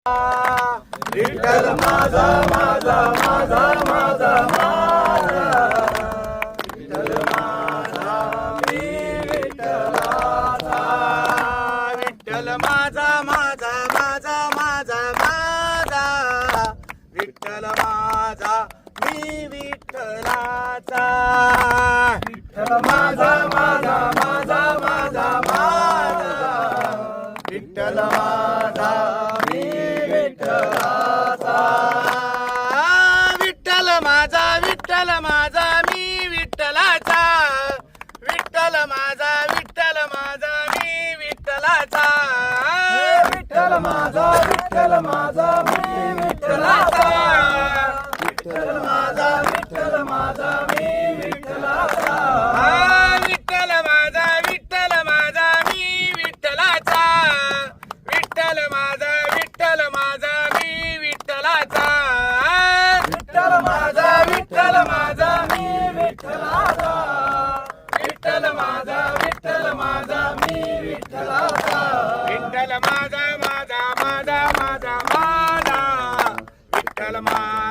विठ्ठल माझा माझा माझा माझा माझा विठ्ठल माझा मी विठ्ठलाचा विठ्ठल माझा माझा माझा माझा माझा विठ्ठल माझा मी विठ्ठलाचा विठ्ठल माझा माझा माझा माझा माझा विठ्ठल माझा मी विठ्ठलाचा विठ्ठल माझा मी विठ्ठलाचा विठ्ठल माझा मी विठ्ठलाचा विठ्ठल माझा मी विठ्ठलाचा विठ्ठल माझा मी विठ्ठलाचा विठ्ठल माझा मी विठ्ठलाचा विठ्ठल माझा मी विठ्ठलाचा विठ्ठल माझा मी विठ्ठलाचा विठ्ठल माझा मी विठ्ठलाचा विठ्ठल माझा माझा माझा माझा माझा विठ्ठल माझा